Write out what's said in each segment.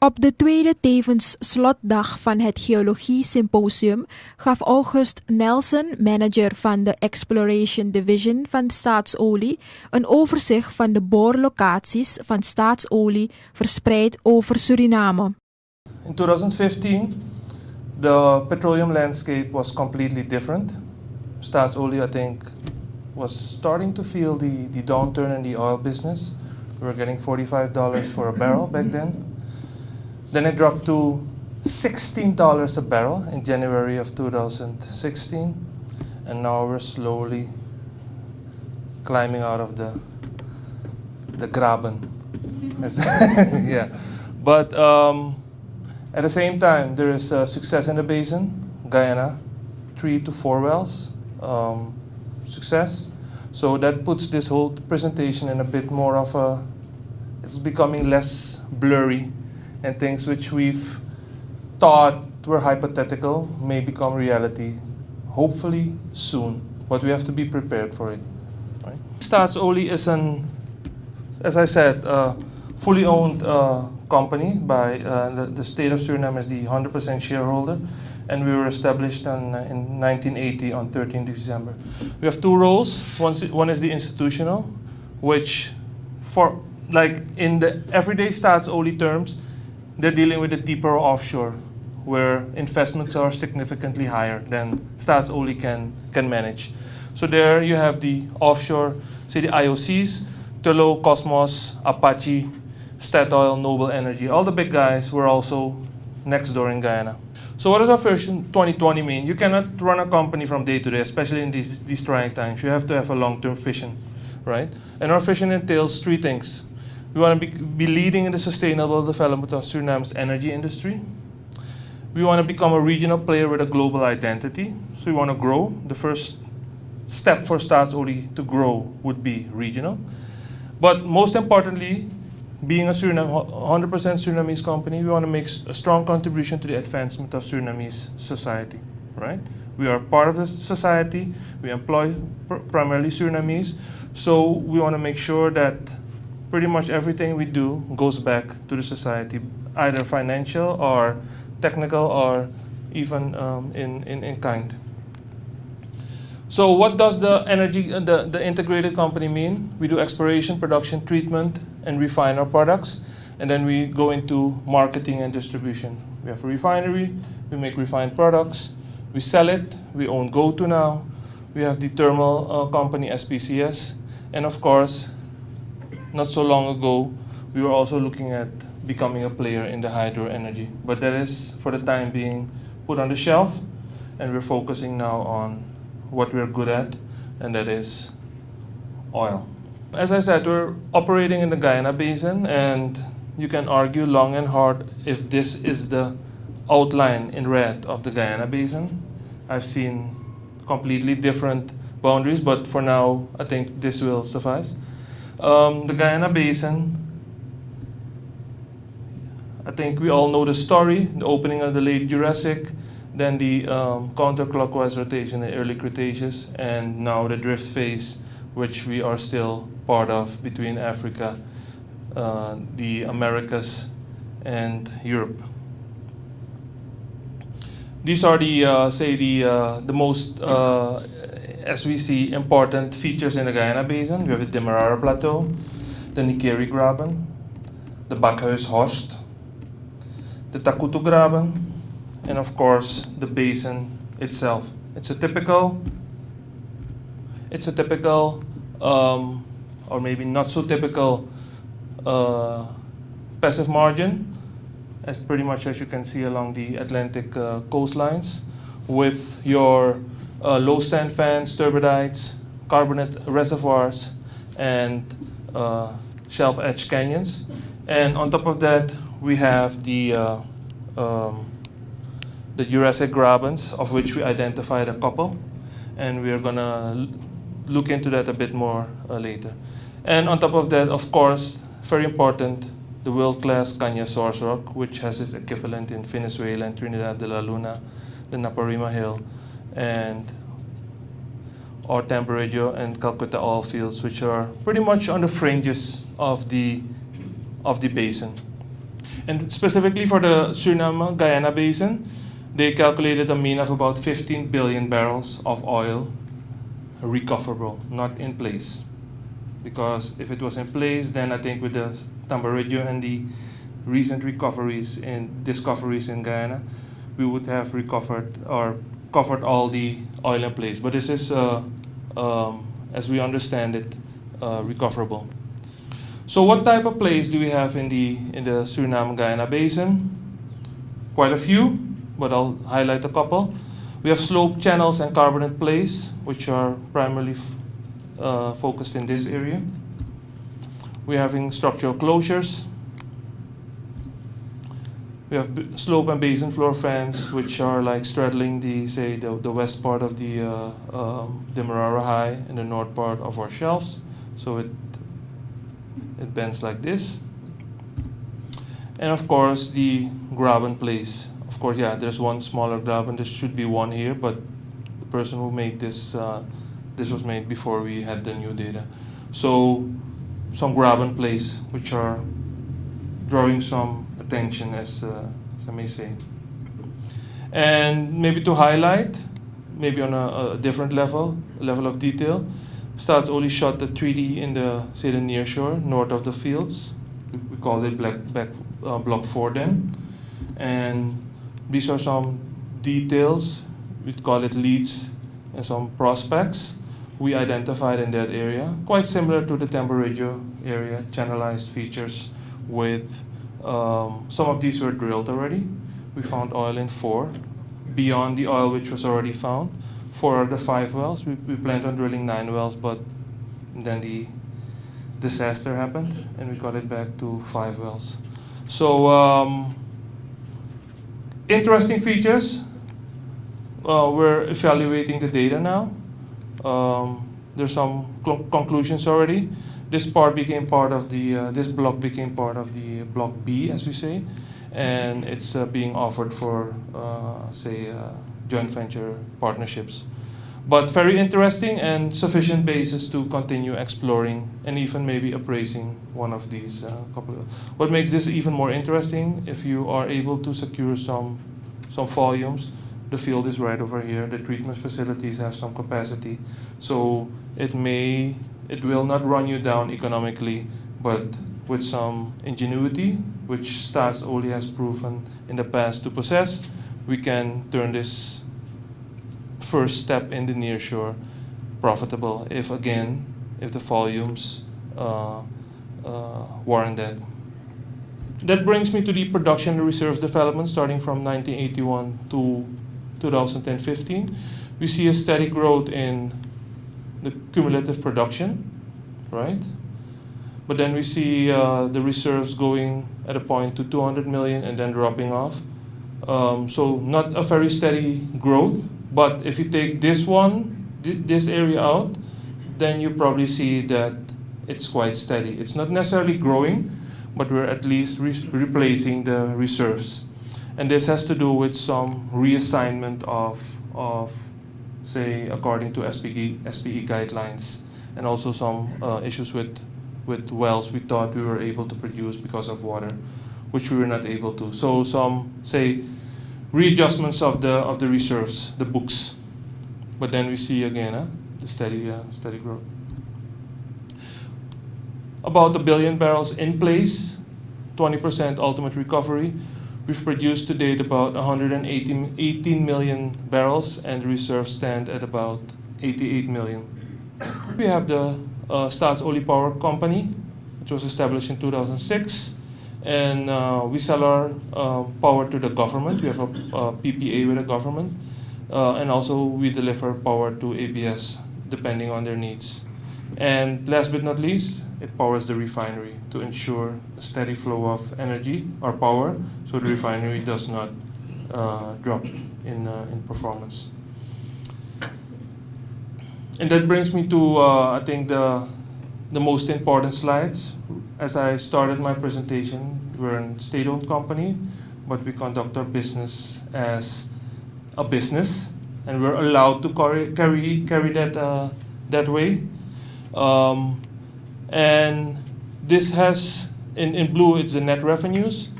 Op de tweede tevens slotdag van het Geologie Symposium gaf August Nelson, manager van de Exploration Division van Staatsolie, een overzicht van de boorlocaties van Staatsolie verspreid over Suriname. In 2015, the petroleum landscape was completely different. Staatsolie, I think, was starting to feel the downturn in the oil business. We were getting $45 for a barrel back then. Then it dropped to $16 a barrel in January of 2016. And now we're slowly climbing out of the graben. Yeah. But at the same time, there is success in the basin. Guyana, 3 to 4 wells, success. So that puts this whole presentation in a bit more of a, it's becoming less blurry, and things which we've thought were hypothetical may become reality, hopefully soon. But we have to be prepared for it. Right? Staatsolie is as I said, fully owned company by the state of Suriname is the 100% shareholder, and we were established in 1980 on 13th December. We have 2 roles. One is the institutional, which for like in the everyday Staatsolie terms, they're dealing with the deeper offshore, where investments are significantly higher than Staatsolie can manage. So there you have the offshore, say the IOCs, Tullow, Cosmos, Apache, Statoil, Noble Energy. All the big guys were also next door in Guyana. So what does our Vision 2020 mean? You cannot run a company from day to day, especially in these trying times. You have to have a long-term vision, right? And our vision entails 3 things. We want to be leading in the sustainable development of Suriname's energy industry. We want to become a regional player with a global identity. So we want to grow. The first step for Staatsolie to grow would be regional. But most importantly, being a 100% Surinamese company, we want to make a strong contribution to the advancement of Surinamese society, right? We are part of the society. We employ primarily Surinamese. So we want to make sure that pretty much everything we do goes back to the society, either financial or technical or even in kind. So what does the integrated company mean? We do exploration, production, treatment, and refine our products. And then we go into marketing and distribution. We have a refinery, we make refined products, we sell it, we own GoTo now. We have the thermal company SPCS. And of course, not so long ago, we were also looking at becoming a player in the hydro energy. But that is, for the time being, put on the shelf, and we're focusing now on what we're good at, and that is oil. As I said, we're operating in the Guyana Basin, and you can argue long and hard if this is the outline in red of the Guyana Basin. I've seen completely different boundaries, but for now, I think this will suffice. The Guyana Basin, I think we all know the story, the opening of the late Jurassic, then the counterclockwise rotation in early Cretaceous, and now the drift phase, which we are still part of between Africa, the Americas, and Europe. These are the most, as we see, important features in the Guyana Basin. We have the Demerara Plateau, the Nikeri Graben, the Bakhuishorst, the Takutu Graben, and of course the basin itself. It's a typical, or maybe not so typical, passive margin, as pretty much as you can see along the Atlantic coastlines, with your low stand fans, turbidites, carbonate reservoirs, and shelf edge canyons. And on top of that, we have the Jurassic grabens, of which we identified a couple, and we are gonna look into that a bit more later. And on top of that, of course, very important, the world-class Caña source rock, which has its equivalent in Venezuela and Trinidad de la Luna, the Naparima Hill, and our Tamborillo and Calcutta oil fields, which are pretty much on the fringes of the basin. And specifically for the Suriname-Guyana Basin, they calculated a mean of about 15 billion barrels of oil recoverable, not in place. Because if it was in place, then I think with the Tambaridjo and the recent recoveries and discoveries in Guyana, we would have recovered or covered all the oil in place. But this is, as we understand it, recoverable. So what type of plays do we have in the Suriname-Guyana Basin? Quite a few, but I'll highlight a couple. We have slope channels and carbonate plays, which are primarily focused in this area. We're having structural closures. We have slope and basin floor fans, which are like straddling the west part of the Demerara High and the north part of our shelves. So it bends like this. And of course, the graben plays. Of course, yeah, there's one smaller graben. There should be one here, but the person who made this, this was made before we had the new data. So some graben plays, which are drawing some attention, as I may say. And maybe to highlight, maybe on a different level of detail, Staats only shot the 3D in the near shore, north of the fields. We call it Block 4 then. And these are some details, we call it leads, and some prospects we identified in that area. Quite similar to the Tambaridjo area, channelized features with, some of these were drilled already. We found oil in 4, beyond the oil which was already found. 4 of the 5 wells, we planned on drilling 9 wells, but then the disaster happened and we got it back to 5 wells. So interesting features. We're evaluating the data now. There's some conclusions already. This part became part of the, this block became part of the Block B, as we say, and it's being offered for, joint venture partnerships. But very interesting and sufficient basis to continue exploring and even maybe appraising one of these couple of. What makes this even more interesting, if you are able to secure some volumes, the field is right over here, the treatment facilities have some capacity, so it will not run you down economically, but with some ingenuity, which Staatsoli has proven in the past to possess, we can turn this first step in the nearshore profitable if the volumes warrant that. That brings me to the production and reserves development starting from 1981 to 2015. We see a steady growth in the cumulative production, right? But then we see the reserves going at a point to 200 million and then dropping off. So not a very steady growth, but if you take this area out, then you probably see that it's quite steady. It's not necessarily growing, but we're at least replacing the reserves. And this has to do with some reassignment of say, according to SPE guidelines, and also some issues with wells we thought we were able to produce because of water, which we were not able to. So some, say, readjustments of the reserves, the books. But then we see again the steady growth. About 1 billion barrels in place, 20% ultimate recovery. We've produced to date about 18 million barrels, and the reserves stand at about 88 million. We have the Staatsoli Power Company, which was established in 2006, and we sell our power to the government. We have a PPA with the government, and also we deliver power to ABS depending on their needs. And last but not least, it powers the refinery to ensure a steady flow of energy or power, so the refinery does not drop in performance. And that brings me to I think the most important slides. As I started my presentation, we're a state-owned company, but we conduct our business as a business, and we're allowed to carry that way. And this has, in blue, it's the net revenues.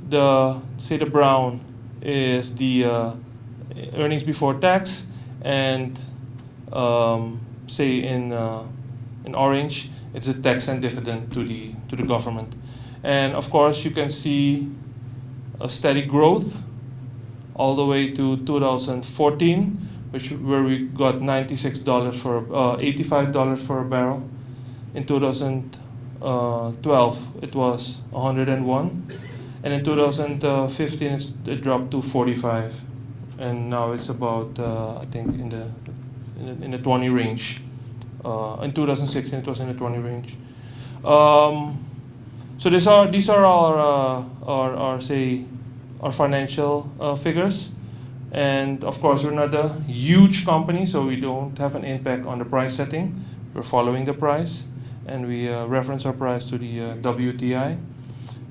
the brown is the earnings before tax, and say in orange, it's a tax and dividend to the government. And of course, you can see a steady growth all the way to 2014, where we got $96 for $85 for a barrel. In 2012, it was 101, and in 2015 it dropped to 45, and now it's about I think in the 20 range. In 2016, it was in the 20 range. So these are our say our financial figures, and of course we're not a huge company, so we don't have an impact on the price setting. We're following the price, and we reference our price to the WTI,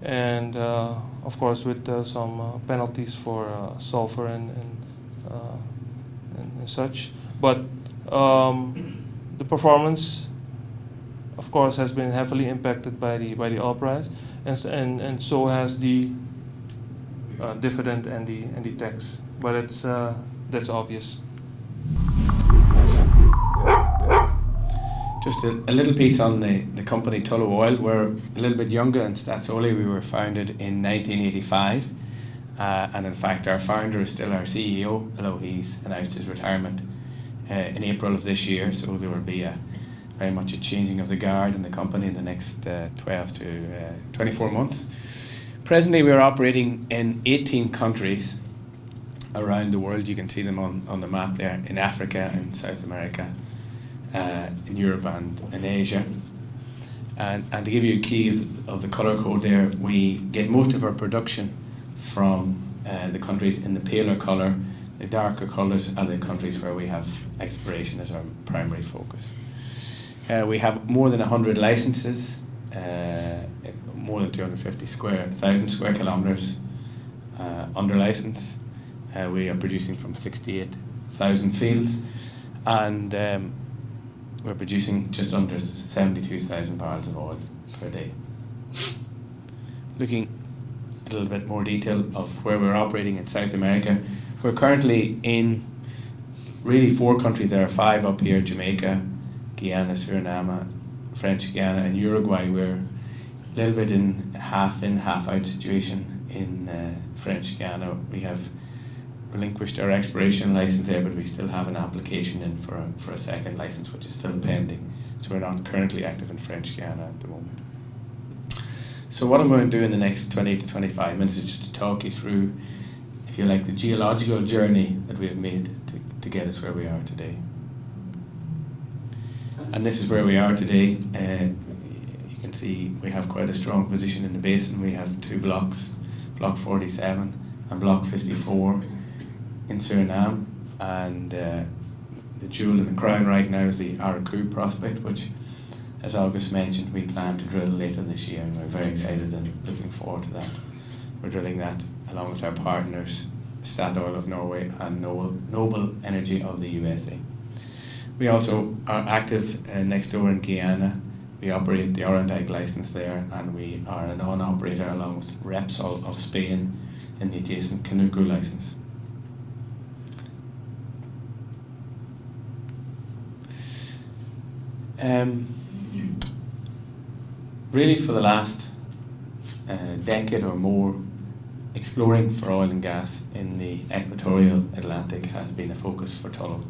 and of course with some penalties for sulfur and such. But the performance, of course, has been heavily impacted by the oil price, and so has the dividend and the tax. But it's that's obvious. Just a little piece on the company Tullow Oil. We're a little bit younger than Staatsolie. We were founded in 1985, and in fact our founder is still our CEO, although he's announced his retirement in April of this year, so there will be very much a changing of the guard in the company in the next 12 to 24 months. Presently we are operating in 18 countries around the world. You can see them on the map there, in Africa and South America, in Europe and in Asia. And to give you a key of the colour code there, we get most of our production from the countries in the paler colour. The darker colours are the countries where we have exploration as our primary focus. We have more than 100 licenses, more than 250,000 square kilometres under licence. We are producing from 68,000 fields, and we're producing just under 72,000 barrels of oil per day. Looking at a little bit more detail of where we're operating in South America, we're currently in really 4 countries. There are 5 up here: Jamaica, Guyana, Suriname, French Guyana, and Uruguay. We're a little bit in half out situation in French Guyana. We have relinquished our exploration license there, but we still have an application in for a second license, which is still pending. So we're not currently active in French Guyana at the moment. So what I'm going to do in the next 20 to 25 minutes is just to talk you through, if you like, the geological journey that we have made to get us where we are today. And this is where we are today. You can see we have quite a strong position in the basin. We have 2 blocks, Block 47 and Block 54 in Suriname, and the jewel in the crown right now is the Araku prospect, which, as August mentioned, we plan to drill later this year, and we're very excited and looking forward to that. We're drilling that along with our partners, Statoil of Norway and Noble Energy of the USA. We also are active next door in Guyana. We operate the Orandag license there, and we are a non-operator along with Repsol of Spain in the adjacent Canuco license. Really for the last decade or more, exploring for oil and gas in the equatorial Atlantic has been a focus for Tullow.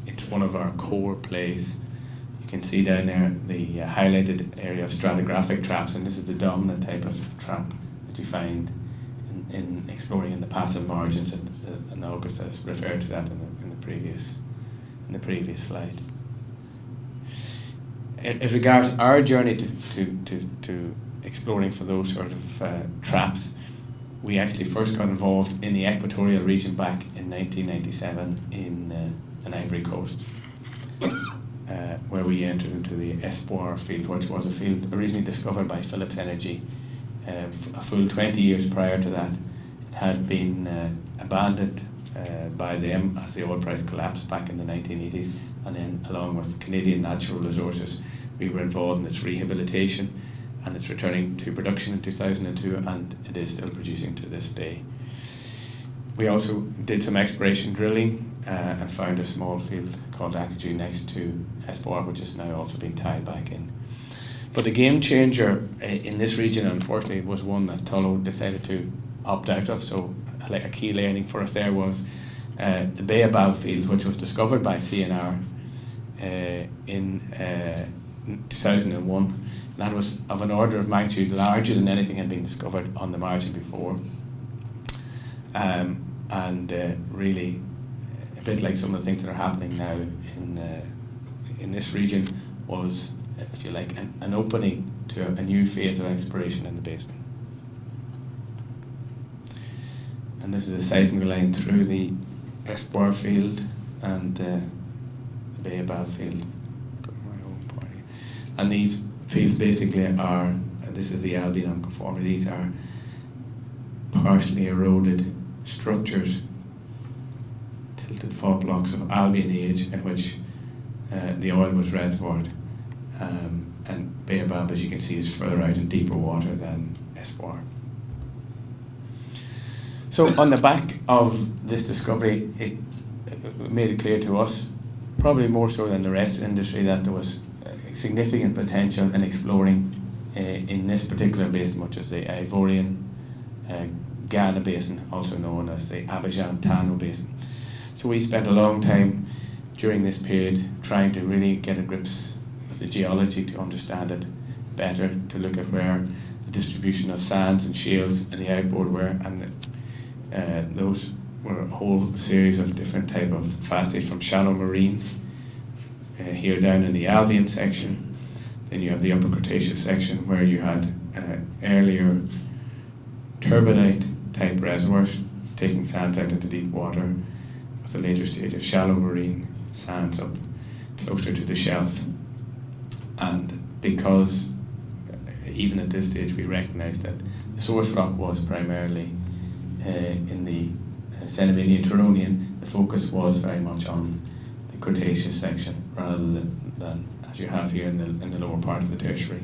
It's one of our core plays. You can see down there the highlighted area of stratigraphic traps, and this is the dominant type of trap that you find in exploring in the passive margins, and August has referred to that in the previous slide. As regards our journey to exploring for those sort of traps, we actually first got involved in the equatorial region back in 1997 in Ivory Coast, where we entered into the Espoir field, which was a field originally discovered by Phillips Energy. A full 20 years prior to that, it had been abandoned by them as the oil price collapsed back in the 1980s, and then along with Canadian Natural Resources, we were involved in its rehabilitation. and it's returning to production in 2002, and it is still producing to this day. We also did some exploration drilling and found a small field called Geologie next to Espoir, which is now also being tied back in. But the game changer in this region, unfortunately, was one that Tullow decided to opt out of. So like a key learning for us there was the Baobab field, which was discovered by CNR in 2001. That was of an order of magnitude larger than anything had been discovered on the margin before. And really a bit like some of the things that are happening now in this region was, if you like, an opening to a new phase of exploration in the basin. And this is a seismic line through the Espoir field and the Baobab field. Got my own party. And these fields basically are, this is the Albion Unconformity, these are partially eroded structures, tilted fault blocks of Albion age in which the oil was reservoired. And Baobab, as you can see, is further out in deeper water than Espoir. So on the back of this discovery, it made it clear to us, probably more so than the rest of the industry, that there was significant potential in exploring in this particular basin, which is the Ivorian Guyana Basin, also known as the Abidjan-Tano Basin. So we spent a long time during this period trying to really get a grips with the geology, to understand it better, to look at where the distribution of sands and shales in the outboard were, and those were a whole series of different type of facetes, from shallow marine here down in the Albion section. Then you have the Upper Cretaceous section where you had earlier turbidite type reservoirs taking sands out into deep water, with a later stage of shallow marine sands up closer to the shelf. And because even at this stage we recognised that the source rock was primarily in the Cenomanian-Turonian, the focus was very much on the Cretaceous section rather than as you have here in the lower part of the Tertiary.